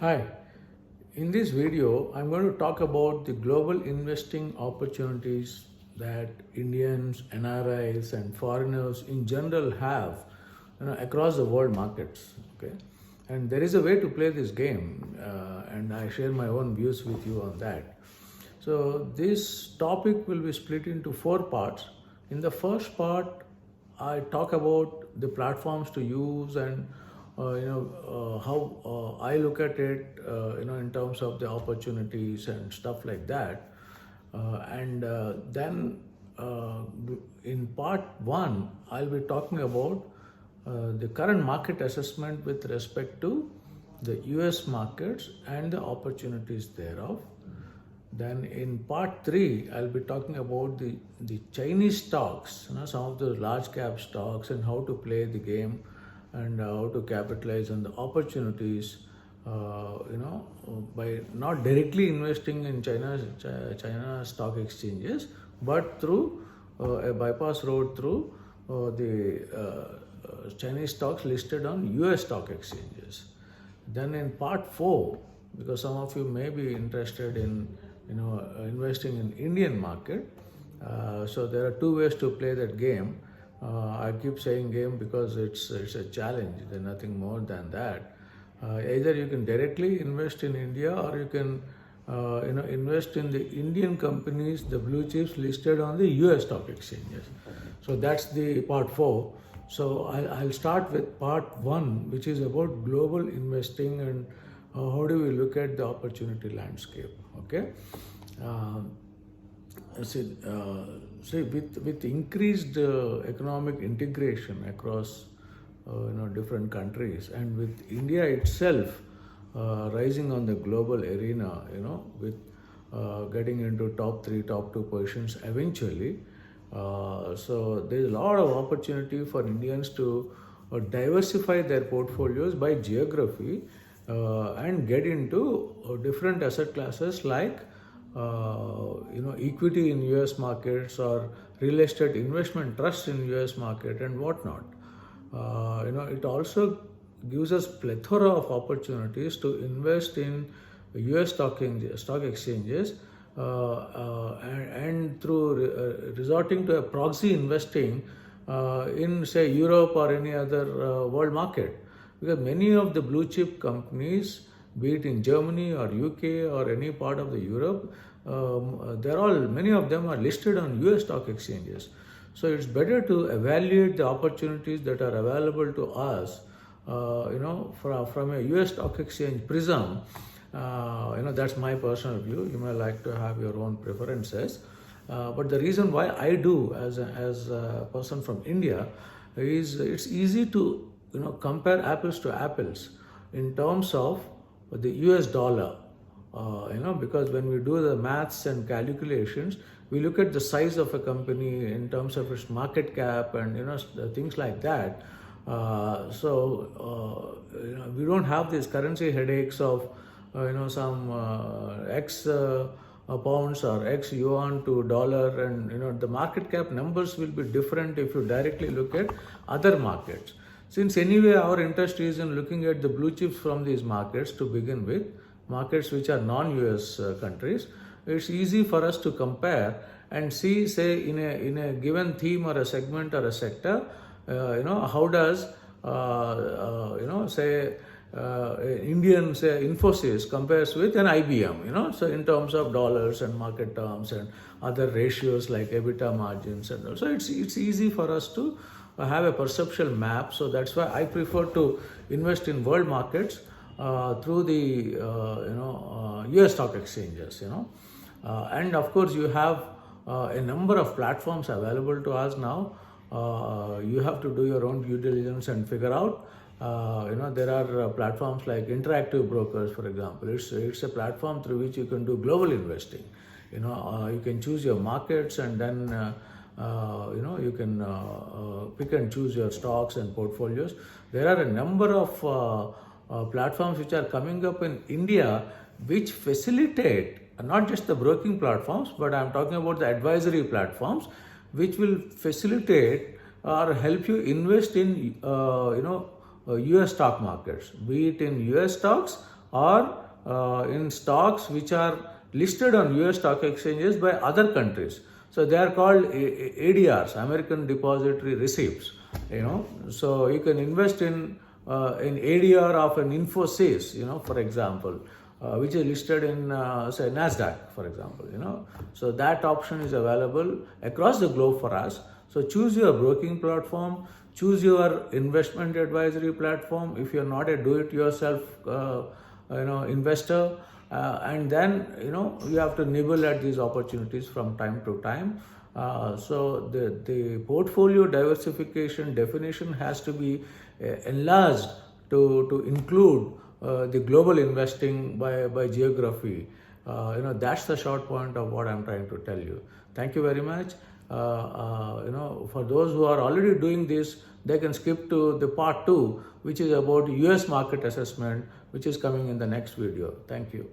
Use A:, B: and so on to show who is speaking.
A: Hi, in this video I'm going to talk about the global investing opportunities that Indians, NRIs and foreigners in general have across the world markets. Okay, and there is a way to play this game and I share my own views with you on that. So this topic will be split into four parts. In the first part, I talk about the platforms to use and how I look at it, in terms of the opportunities and stuff like that. Then in part one, I'll be talking about the current market assessment with respect to the US markets and the opportunities thereof. Then in part 3, I'll be talking about the Chinese stocks, some of the large cap stocks and how to play the game and how to capitalize on the opportunities, by not directly investing in China stock exchanges, but through a bypass road through the Chinese stocks listed on US stock exchanges. Then in part 4, because some of you may be interested in investing in Indian market. So there are two ways to play that game. I keep saying game because it's a challenge. There's nothing more than that. Either you can directly invest in India, or you can invest in the Indian companies, the blue chips listed on the US stock exchanges. So that's the part 4. So I'll start with part 1, which is about global investing and how do we look at the opportunity landscape. Okay. See, with increased economic integration across different countries, and with India itself rising on the global arena, with getting into top 3, top 2 positions eventually. So there's a lot of opportunity for Indians to diversify their portfolios by geography and get into different asset classes like equity in US markets or real estate investment trust in US market and whatnot. It also gives us plethora of opportunities to invest in US stock exchanges and through resorting to a proxy investing in say Europe or any other world market. Because many of the blue chip companies, be it in Germany or UK or any part of the Europe, many of them are listed on US stock exchanges. So it's better to evaluate the opportunities that are available to us, from a US stock exchange prism. That's my personal view. You may like to have your own preferences. But the reason why I do as a person from India is it's easy to compare apples to apples in terms of the US dollar, because when we do the maths and calculations, we look at the size of a company in terms of its market cap and things like that. We don't have these currency headaches of some X pounds or X yuan to dollar, and the market cap numbers will be different if you directly look at other markets. Since anyway our interest is in looking at the blue chips from these markets to begin with, markets which are non-US countries, it's easy for us to compare and see, say, in a given theme or a segment or a sector, how does say Indian, say, Infosys compares with an IBM, so in terms of dollars and market terms and other ratios like EBITDA margins and all. So it's easy for us to have a perceptual map. So that's why I prefer to invest in world markets through the US stock exchanges, and of course you have a number of platforms available to us now. You have to do your own due diligence and figure out. There are platforms like Interactive Brokers, for example. It's a platform through which you can do global investing. You can choose your markets and then you can pick and choose your stocks and portfolios. There are a number of platforms which are coming up in India which facilitate not just the broking platforms, but I'm talking about the advisory platforms which will facilitate or help you invest in US stock markets, be it in US stocks or in stocks which are listed on US stock exchanges by other countries. So they are called ADRs, American Depository Receipts. So you can invest in ADR of an Infosys, for example, which is listed in say NASDAQ, for example. So that option is available across the globe for us. So choose your broking platform, choose your investment advisory platform if you're not a do-it-yourself investor, and then you have to nibble at these opportunities from time to time. So the portfolio diversification definition has to be enlarged to include the global investing by geography. That's the short point of what I'm trying to tell you. Thank you very much. For those who are already doing this, they can skip to the part 2, which is about US market assessment, which is coming in the next video. Thank you.